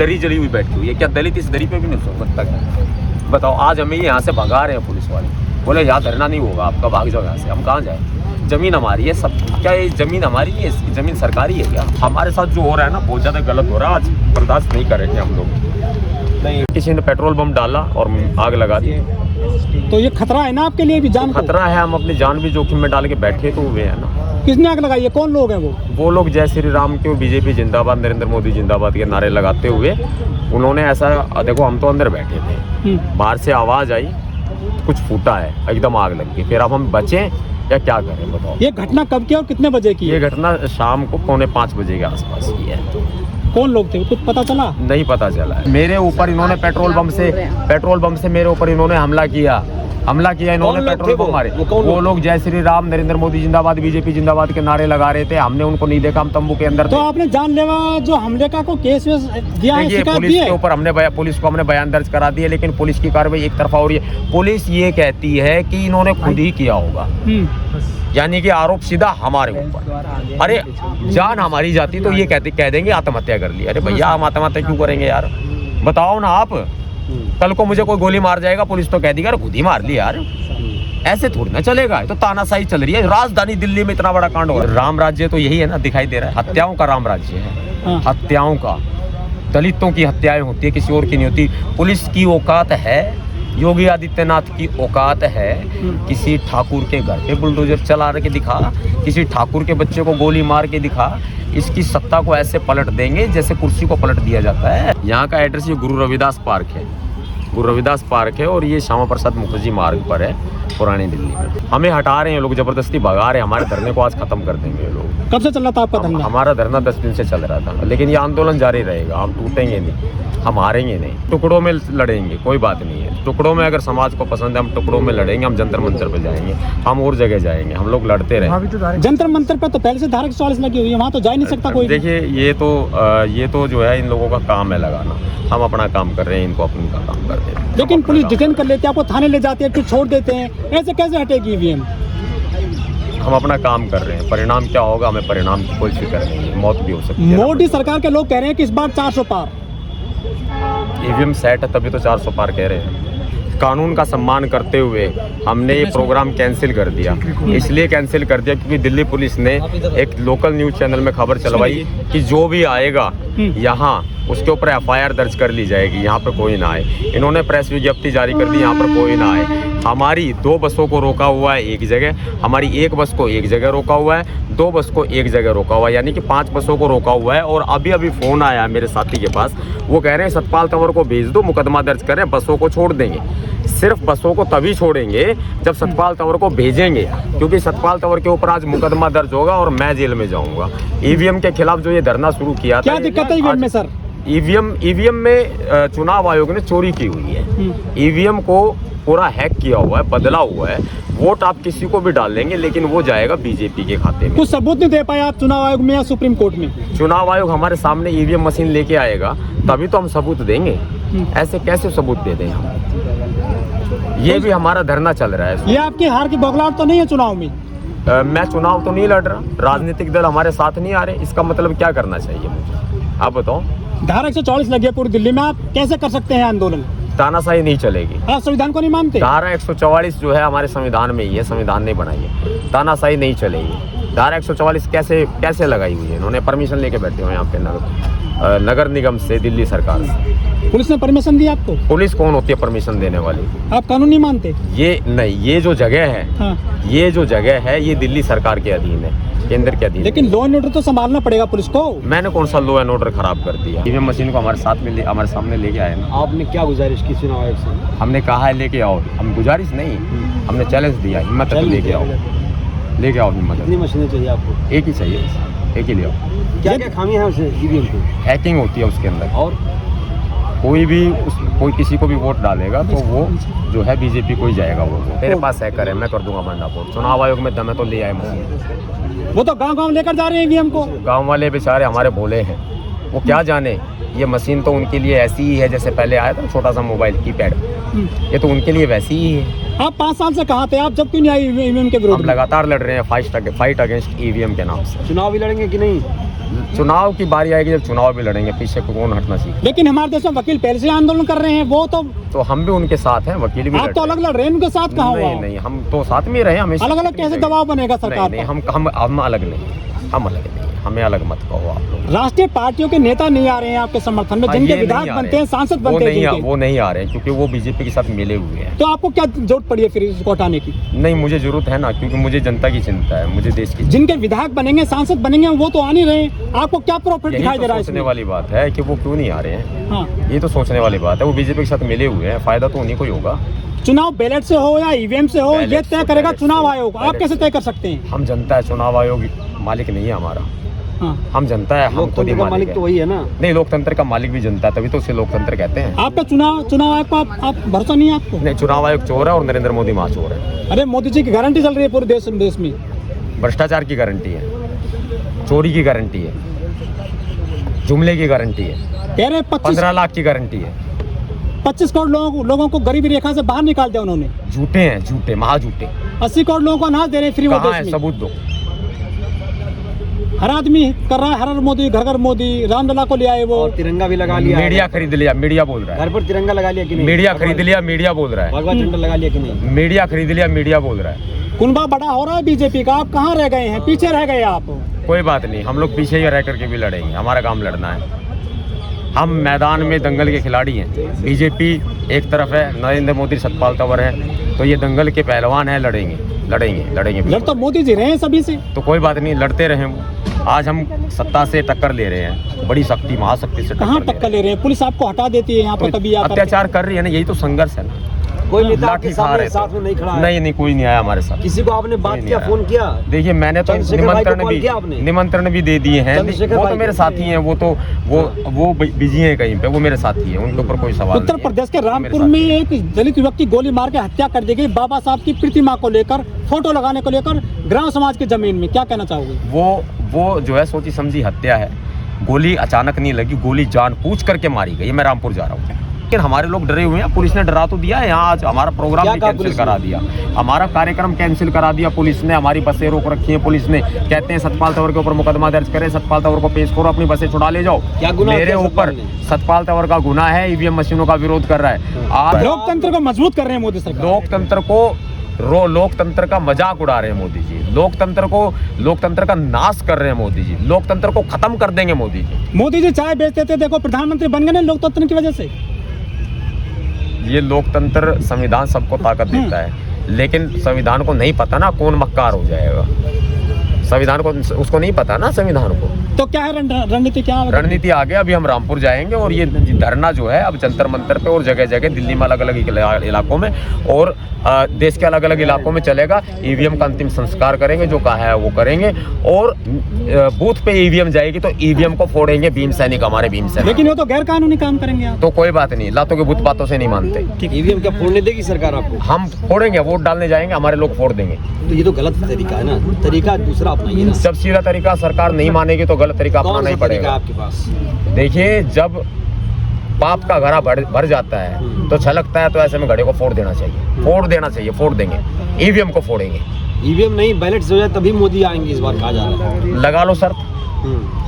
दरी जली हुई बैठी हुई है, क्या दलित इस दरी पे भी नहीं सो सकता क्या? बताओ, आज हमें यहाँ से भगा रहे हैं पुलिस वाले, बोले यहाँ धरना नहीं होगा आपका, भाग जाओ यहाँ से। हम कहाँ जाए? जमीन हमारी है सब, क्या ये जमीन हमारी है? इसकी जमीन सरकारी है क्या? हमारे साथ जो हो रहा है ना बहुत ज़्यादा गलत हो रहा है, आज बर्दाश्त नहीं करेंगे हम लोग। नहीं, किसी ने पेट्रोल बम डाला और आग लगा दी, तो ये खतरा है ना आपके लिए भी, जान को? खतरा है, हम अपनी जान भी जोखिम में डाल के बैठे तो हुए हैं ना। किसने आग लगाई है? कौन लोग हैं वो? लोग जय श्री राम के, बीजेपी जिंदाबाद, नरेंद्र मोदी जिंदाबाद के नारे लगाते हुए उन्होंने ऐसा, देखो हम तो अंदर बैठे थे, बाहर से आवाज़ आई, कुछ फूटा है, एकदम आग लग गई। फिर अब हम बचें या क्या करें बताओ? ये घटना कब की और कितने बजे की? ये घटना शाम को 4:45 बजे के आसपास की है। कौन लोग थे, कुछ पता चला? नहीं पता चला। मेरे ऊपर इन्होंने पेट्रोल बम से मेरे ऊपर इन्होंने हमला किया इन्होंने पेट्रोल बम मारे। वो लोग जय श्री राम, नरेंद्र मोदी जिंदाबाद, बीजेपी जिंदाबाद के नारे लगा रहे थे। हमने उनको नहीं देखा, हम तंबू के अंदर थे। तो आपने जानलेवा जो हमले का को केस दिया है, शिकायत पुलिस दी है? के ऊपर पुलिस को हमने बयान दर्ज करा दिया, लेकिन पुलिस की कार्रवाई एक तरफा हो रही है। पुलिस ये कहती है कि इन्होंने खुद ही किया होगा, यानी कि आरोप सीधा हमारे ऊपर। अरे जान हमारी जाती तो ये कह देंगे आत्महत्या कर ली। अरे भैया, हम आत्महत्या क्यों करेंगे यार? बताओ ना आप। कल को मुझे कोई गोली मार जाएगा, पुलिस तो कह देगी खुद ही मार ली यार। ऐसे थोड़ी ना चलेगा। तो तानाशाही चल रही है। राजधानी दिल्ली में इतना बड़ा कांड हो रहा है। राम राज्य तो यही है ना, दिखाई दे रहा है। हत्याओं का राम राज्य है, हत्याओं का। दलितों की हत्याएं होती है, किसी और की नहीं होती। पुलिस की औकात है, योगी आदित्यनाथ की औकात है, किसी ठाकुर के घर पे बुलडोजर चला के दिखा, किसी ठाकुर के बच्चे को गोली मार के दिखा। इसकी सत्ता को ऐसे पलट देंगे जैसे कुर्सी को पलट दिया जाता है। यहाँ का एड्रेस ये गुरु रविदास पार्क है, गुरु रविदास पार्क है, और ये श्यामा प्रसाद मुखर्जी मार्ग पर है, पुरानी दिल्ली में। हमें हटा रहे हैं लोग, जबरदस्ती भगा रहे हैं। हमारे धरने को आज खत्म कर देंगे ये लोग। कब से चल रहा था आपका धरना? हमारा धरना 10 दिन से चल रहा था, लेकिन ये आंदोलन जारी रहेगा। हम टूटेंगे नहीं, हम हारेंगे नहीं। टुकड़ों में लड़ेंगे, कोई बात नहीं है। टुकड़ों में अगर समाज को पसंद है, हम टुकड़ों में लड़ेंगे। हम जंतर मंतर पे जाएंगे, हम और जगह जाएंगे, हम लोग लड़ते रहेंगे। जंतर मंतर पे तो पहले से धारा 144 लगी हुई है, वहाँ तो जा ही नहीं सकता कोई। देखिए, ये तो जो है इन लोगों का काम है लगाना। हम अपना काम कर रहे हैं, इनको अपना काम कर रहे हैं। लेकिन पुलिस डिटेन कर लेते हैं, आपको थाने ले जाते हैं, फिर छोड़ देते हैं। ऐसे कैसे हटेगी ईवीएम? हम अपना काम कर रहे हैं, परिणाम क्या होगा हमें परिणाम की कोई फिक्र नहीं है। मौत भी हो सकती है। मोदी सरकार के लोग कह रहे हैं कि इस बार 400 पार। ईवीएम सेट है तभी तो 400 पार कह रहे हैं। कानून का सम्मान करते हुए हमने ये प्रोग्राम कैंसिल कर दिया। इसलिए कैंसिल कर दिया क्योंकि दिल्ली पुलिस ने एक लोकल न्यूज़ चैनल में खबर चलवाई कि जो भी आएगा यहाँ उसके ऊपर एफआईआर दर्ज कर ली जाएगी, यहाँ पर कोई ना आए। इन्होंने प्रेस विज्ञप्ति जारी कर दी, यहाँ पर कोई ना आए। हमारी 2 बसों को रोका हुआ है एक जगह, हमारी 1 बस को एक जगह रोका हुआ है, 2 बस को एक जगह रोका हुआ है, यानी कि 5 बसों को रोका हुआ है। और अभी फ़ोन आया मेरे साथी के पास, वो कह रहे हैं सतपाल तंवर को भेज दो, मुकदमा दर्ज करें, बसों को छोड़ देंगे। सिर्फ बसों को तभी छोड़ेंगे जब सतपाल तंवर को भेजेंगे, क्योंकि सतपाल तंवर के ऊपर आज मुकदमा दर्ज होगा और मैं जेल में जाऊंगा। ईवीएम के खिलाफ जो ये धरना शुरू किया था, क्या दिक्कत है ईवीएम में सर? ईवीएम में चुनाव आयोग ने चोरी की हुई है। ईवीएम को पूरा हैक किया हुआ है, बदला हुआ है। वोट आप किसी को भी डाल लेंगे, लेकिन वो जाएगा बीजेपी के खाते में। कुछ सबूत नहीं दे पाए आप चुनाव आयोग में या सुप्रीम कोर्ट में? चुनाव आयोग हमारे सामने ईवीएम मशीन लेके आएगा तभी तो हम सबूत देंगे। ऐसे कैसे सबूत दे दें हम? ये भी हमारा धरना चल रहा है। ये आपकी हार की बौखलाहट तो नहीं है चुनाव में? मैं चुनाव तो नहीं लड़ रहा, राजनीतिक दल हमारे साथ नहीं आ रहे। इसका मतलब क्या करना चाहिए मुझे, आप बताओ? धारा 144 लगी है पूरी दिल्ली में, आप कैसे कर सकते हैं आंदोलन? तानाशाही नहीं चलेगी। आप संविधान को नहीं मानते? धारा 144 जो है हमारे संविधान में ही है, संविधान ने बनाई है। तानाशाही नहीं चलेगी। धारा 144 कैसे लगाई हुई है? इन्होंने परमिशन लेके बैठे हुए यहाँ पे नगर निगम से, दिल्ली सरकार से। पुलिस ने परमिशन दी आपको? पुलिस कौन होती है परमिशन देने वाली? आप कानून नहीं मानते? ये नहीं, ये जो जगह है, ये जो जगह है ये दिल्ली सरकार के अधीन है, केंद्र के अधीन। लेकिन लॉ एंड ऑर्डर तो संभालना पड़ेगा पुलिस को। मैंने कौन सा लॉ एंड ऑर्डर खराब कर दिया? ईवीएम मशीन को हमारे सामने लेके आए ना। आपने क्या गुजारिश की चुनाव आयोग से? हमने कहा है लेके आओ। हम गुजारिश नहीं, हमने चैलेंज दिया, हिम्मत है तो लेके आओ, लेके आओ हिम्मत। कितनी मशीनें चाहिए आपको? एक ही चाहिए, एक ही ले आओ। क्या क्या खामियां हैं उसे ईवीएम की? हैकिंग होती है उसके अंदर, और कोई किसी को भी वोट डालेगा तो वो जो है बीजेपी को ही जाएगा वो। मेरे पास हैकर है, मैं कर दूंगा भंडाफोड़। चुनाव आयोग में दम है तो ले आए मशीन। वो तो गांव-गांव लेकर जा रहे हैं ईवीएम को। गांव वाले बेचारे हमारे भोले हैं, वो क्या जाने। ये मशीन तो उनके लिए ऐसी ही है जैसे पहले आया था छोटा सा मोबाइल कीपैड, ये तो उनके लिए वैसी ही है। आप 5 साल से कहाँ थे आप, जब क्यों नहीं आई ईवीएम के विरोध? हम लगातार लड़ रहे हैं फाइट अगेंस्ट ईवीएम के नाम से। चुनाव भी लड़ेंगे कि नहीं? चुनाव की बारी आएगी जब चुनाव भी लड़ेंगे, पीछे को कौन हटना सीखे। लेकिन हमारे देश में वकील पहले से आंदोलन कर रहे हैं, वो तो हम भी उनके साथ हैं, वकील भी आप तो अलग लड़ रहे हैं, उनके साथ कहाँ हुआ? नहीं, हम तो साथ में रहे हमेशा। अलग अलग कैसे दबाव बनेगा सरकार नहीं, पर? हम अलग नहीं, हम अलग नहीं, हमें अलग मत कहो आप लोग। राष्ट्रीय पार्टियों के नेता नहीं आ रहे हैं आपके समर्थन में, जिनके विधायक बनते हैं, सांसद बनते हैं, वो नहीं आ रहे हैं क्योंकि वो बीजेपी के साथ मिले हुए हैं। तो आपको क्या जरूरत पड़ी है फिर इसको हटाने की? नहीं, मुझे जरूरत है ना, क्योंकि मुझे जनता की चिंता है, मुझे देश की। जिनके विधायक बनेंगे, सांसद बनेंगे, वो तो आ नहीं रहे, आपको क्या प्रॉफिट दिखाई दे रहा है? सोचने वाली बात है कि वो क्यों नहीं आ रहे हैं। हाँ, ये तो सोचने वाली बात है, वो बीजेपी के साथ मिले हुए हैं, फायदा तो उन्हीं को ही होगा। चुनाव बैलेट से हो या ईवीएम से हो, ये तय करेगा चुनाव आयोग। आप कैसे तय कर सकते हैं? हम जनता है, चुनाव आयोग मालिक नहीं है हमारा। हाँ। हम जनता है, हम खुद ही मालिक तो वही है ना। नहीं, लोकतंत्र का मालिक भी जनता है, तभी तो उसे लोकतंत्र कहते हैं। आपका चुनाव आयोग पर आप भरोसा नहीं है आपको? नहीं, चुनाव आयोग चोर है और नरेंद्र मोदी महाचोर है। अरे मोदी जी की गारंटी चल रही है पूरे देश में। भ्रष्टाचार की गारंटी है, चोरी की गारंटी है, जुमले की गारंटी है, कह रहे 15 लाख की गारंटी है। 25 करोड़ लोगों को गरीबी रेखा से बाहर निकाल दिया उन्होंने। झूठे हैं, झूठे, महाझूठे। 80 करोड़ लोगों को अनाज दे रहे हैं फ्री। वो कहाँ है? देश में सबूत दो। हर आदमी कर रहा है, हर मोदी, घर घर मोदी, रामलला को ले आए वो। और तिरंगा भी लगा लिया। मीडिया खरीद लिया, मीडिया बोल रहा है। घर पर तिरंगा लगा लिया कि नहीं? मीडिया खरीद लिया, मीडिया बोल रहा है। भगवा झंडा लगा लिया कि नहीं? मीडिया खरीद लिया, मीडिया बोल रहा है। कुनबा बड़ा हो रहा है बीजेपी का, आप कहाँ रह गए हैं? पीछे रह गए आप। कोई बात नहीं, हम लोग पीछे ही रह करके भी लड़ेंगे, हमारा काम लड़ना है। हम मैदान में दंगल के खिलाड़ी हैं। बीजेपी एक तरफ है, नरेंद्र मोदी, सतपाल तंवर है, तो ये दंगल के पहलवान हैं, लड़ेंगे। लड़ तो मोदी जी रहे हैं सभी से। तो कोई बात नहीं, लड़ते रहे वो। आज हम सत्ता से टक्कर ले रहे हैं, बड़ी शक्ति, महाशक्ति से कहाँ टक्कर ले रहे हैं? पुलिस आपको हटा देती है यहाँ पर, कभी अत्याचार कर रही है ना, यही तो संघर्ष है ना। कोई नेता लाठी आपके खा रहे साथ में नहीं खड़ा है? नहीं, कोई नहीं आया हमारे साथ। किसी को आपने बात नहीं किया, आया। फोन किया? देखिए, मैंने तो निमंत्रण भी दे दिए हैं। वो तो मेरे साथी हैं, वो बिजी हैं कहीं पे, वो मेरे साथी हैं, उनके ऊपर कोई सवाल नहीं है। उत्तर प्रदेश के रामपुर में एक दलित युवक की गोली मार के हत्या कर दी गई, बाबा साहब की प्रतिमा को लेकर, फोटो लगाने को लेकर, ग्राम समाज की जमीन में। क्या कहना चाहोगे? वो जो है सोची समझी हत्या है। गोली अचानक नहीं लगी, गोली जानबूझ करके मारी गई। मैं रामपुर जा रहा हूँ, लेकिन हमारे लोग डरे हुए हैं। पुलिस ने डरा तो दिया है, यहाँ आज हमारा प्रोग्राम भी कैंसिल करा दिया, हमारा कार्यक्रम कैंसिल करा दिया पुलिस ने। हमारी बसें रोक रखी हैं पुलिस ने। कहते हैं सतपाल तंवर के ऊपर मुकदमा दर्ज करें, सतपाल तंवर को पेश करो, अपनी बसें छुड़ा ले जाओ। क्या गुनाह मेरे ऊपर सतपाल तंवर का गुनाह है, ईवीएम मशीनों का विरोध कर रहा है। आज लोकतंत्र को मजबूत कर रहे हैं मोदी सरकार। लोकतंत्र का मजाक उड़ा रहे हैं मोदी जी। लोकतंत्र का नाश कर रहे हैं मोदी जी। लोकतंत्र को खत्म कर देंगे मोदी जी। मोदी जी चाय बेचते थे, देखो प्रधानमंत्री बन गए ना लोकतंत्र की वजह से। ये लोकतंत्र, संविधान सबको ताकत देता है, लेकिन संविधान को नहीं पता ना कौन मक्कार हो जाएगा। संविधान को, उसको नहीं पता ना संविधान को। तो क्या है रणनीति? क्या रणनीति आगे? अभी हम रामपुर जाएंगे और ये धरना जो है अब जंतर मंतर पे और जगह जगह दिल्ली में अलग अलग इलाकों में और देश के अलग अलग इलाकों में चलेगा। ईवीएम का अंतिम संस्कार करेंगे, जो कहा है वो करेंगे। और बूथ पे ईवीएम जाएगी तो ईवीएम को फोड़ेंगे भीम सैनिक, हमारे भीम सैनिक। लेकिन वो तो गैर कानूनी काम करेंगे आप। तो कोई बात नहीं, लातों के भूत बातों से नहीं मानते। ईवीएम क्या फोड़ने देगी सरकार आपको? हम फोड़ेंगे, वोट डालने जाएंगे, हमारे लोग फोड़ देंगे। तो ये तो गलत तरीका है ना, तरीका दूसरा अपनाइए ना। जब सीधा तरीका सरकार नहीं मानेगी तो गलत तरीका अपनाना ही पड़ेगा आपके पास। देखिए, जब पाप का घड़ा भर जाता है तो छलकता है, तो ऐसे में घड़े को फोड़ देना चाहिए, फोड़ देंगे, ईवीएम को फोड़ेंगे। ईवीएम नहीं, बैलेट से हो जाए तभी मोदी आएंगे, इस बार कहा जा रहा है। लगा लो शर्त,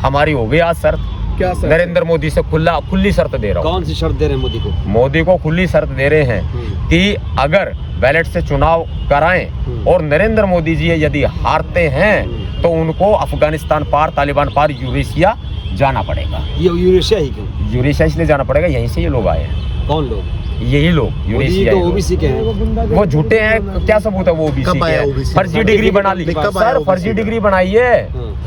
हमारी हो गई आज शर्त। क्या शर्त? नरेंद्र मोदी से खुली शर्त दे रहा हूँ। कौन सी शर्त दे रहे हैं मोदी को? मोदी को खुली शर्त दे रहे हैं कि अगर बैलेट से चुनाव कराएं और नरेंद्र मोदी जी यदि हारते हैं तो उनको अफगानिस्तान पार, तालिबान पार, यूरेशिया जाना पड़ेगा। ये यूरेशिया ही क्यों? यूरेशिया इसलिए जाना पड़ेगा, यहीं से ये लोग आए हैं। कौन लोग? यही लोग यूरेशिया। तो ओबीसी के हैं। वो झूठे हैं, क्या सबूत है वो ओबीसी के हैं? फर्जी डिग्री बना ली सर, फर्जी डिग्री बनाई है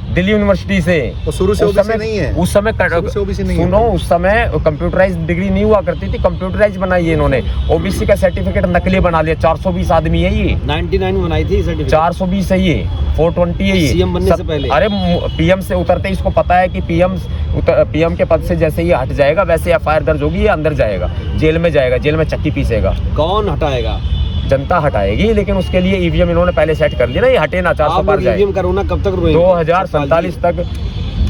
दिल्ली यूनिवर्सिटी से। तो शुरू से ओबीसी नहीं है। उस समय सुनो, उस समय कंप्यूटराइज डिग्री नहीं हुआ करती थी, कंप्यूटराइज बनाई है इन्होंने। ओबीसी का सर्टिफिकेट नकली बना लिया। 420 आदमी है ये। 99 बनाई थी सर्टिफिकेट। 420 है ये, 420 है ये। सीएम बनने से पहले। अरे पीएम से उतरते इसको पता है कि पीएम के पद से जैसे ये हट जाएगा वैसे एफआईआर दर्ज होगी, ये अंदर जाएगा, जेल में जाएगा, जेल में चक्की पीसेगा। कौन हटाएगा? जनता हटाएगी, लेकिन उसके लिए ईवीएम इन्होंने पहले सेट कर लिया ना, ये हटे ना, 400 पार जाए। ईवीएम करो ना, कब तक रोएंगे?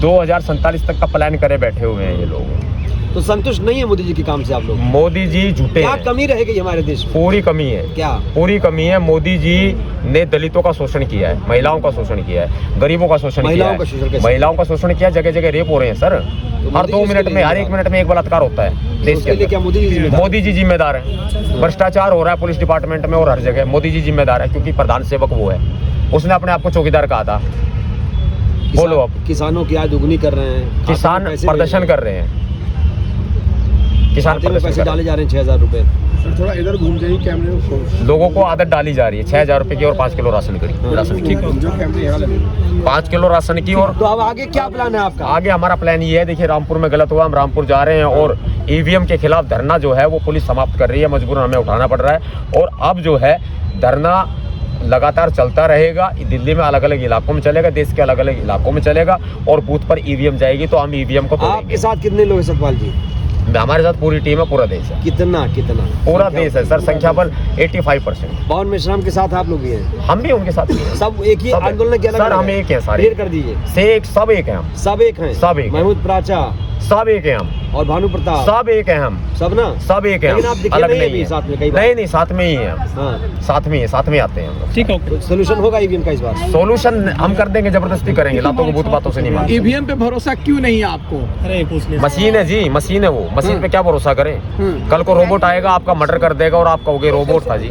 2047 तक का प्लान करे बैठे हुए हैं ये लोग। तो संतुष्ट नहीं है मोदी जी के काम से आप लोग? मोदी जी झूठे क्या हैं, कमी रह गई हमारे देश में? पूरी कमी है, क्या? पूरी कमी है। मोदी जी ने दलितों का शोषण किया है, महिलाओं का शोषण किया है, गरीबों का शोषण किया महिलाओं का शोषण है, कैसे? महिलाओं का शोषण किया, जगह जगह रेप हो रहे हैं सर। हर मोदी 2 जी मिनट उसके में, लिए हर 1 मिनट में एक बलात्कार होता है देश के उसके लिए क्या अंदर। मोदी जी जिम्मेदार? मोदी जी जिम्मेदार है। भ्रष्टाचार हो रहा है पुलिस डिपार्टमेंट में और हर जगह, मोदी जी जिम्मेदार है, क्योंकि प्रधान सेवक वो है। उसने अपने आप को चौकीदार कहा था। बोलो अब। किसानों की आय दुगनी कर रहे हैं, किसान प्रदर्शन कर रहे हैं, किसान खाते में प्रदर्शन पैसे कर रहे डाले जा रहे हैं 6,000 रुपए। सर थोड़ा इधर घूम जाइए कैमरे को। हैं। लोगों को आदत डाली जा रही है 6,000 रुपए की और 5 किलो राशन की, राशन की, जो कैमरे यहाँ लगे। 5 किलो राशन की। और तो अब आगे क्या प्लान है आपका? आगे हमारा प्लान ये है, देखिए रामपुर में गलत हुआ, हम रामपुर जा रहे हैं और ईवीएम के खिलाफ धरना जो है वो पुलिस समाप्त कर रही है, मजबूरन हमें उठाना पड़ रहा है। और अब जो है धरना लगातार चलता रहेगा, दिल्ली में अलग अलग इलाकों में चलेगा, देश के अलग अलग इलाकों में चलेगा, और बूथ पर ईवीएम जाएगी तो हम ईवीएम को आपके तोड़ेंगे। साथ कितने लोग हैं सतपाल जी? हमारे साथ पूरी टीम है, पूरा देश है, कितना पूरा देश है सर, संख्या बल 85%। पवन मिश्राम के साथ आप लोग भी हैं? हम भी उनके साथ ही हैं। सब एक ही सब- आंदोलन के अलग सर, हम एक हैं सारे। क्लियर कर दीजिए। सब एक हैं हम, सब एक हैं? सब एक हैं। महमूद प्राचा सब एक हैं हम, और भानु प्रताप सब एक हैं हम, सब ना? सब एक हैं लेकिन हम, आप दिखे अलग नहीं नहीं अभी है। साथ में कई बार। नहीं, साथ में ही है हम, हाँ, साथ में ही है, साथ में आते हैं हम लोग। ठीक है, ओके। तो सोल्यूशन होगा ईवीएम का इस बार? सोल्यूशन हम कर देंगे, जबरदस्ती करेंगे, लातों को भूत बातों से नहीं मानते। ईवीएम पे भरोसा क्यों नहीं है आपको? अरे पूछ ले। मशीन है जी, मशीन है वो, मशीन पे क्या भरोसा करें? कल को रोबोट आएगा, आपका मर्डर कर देगा और आप कहोगे रोबोट था जी।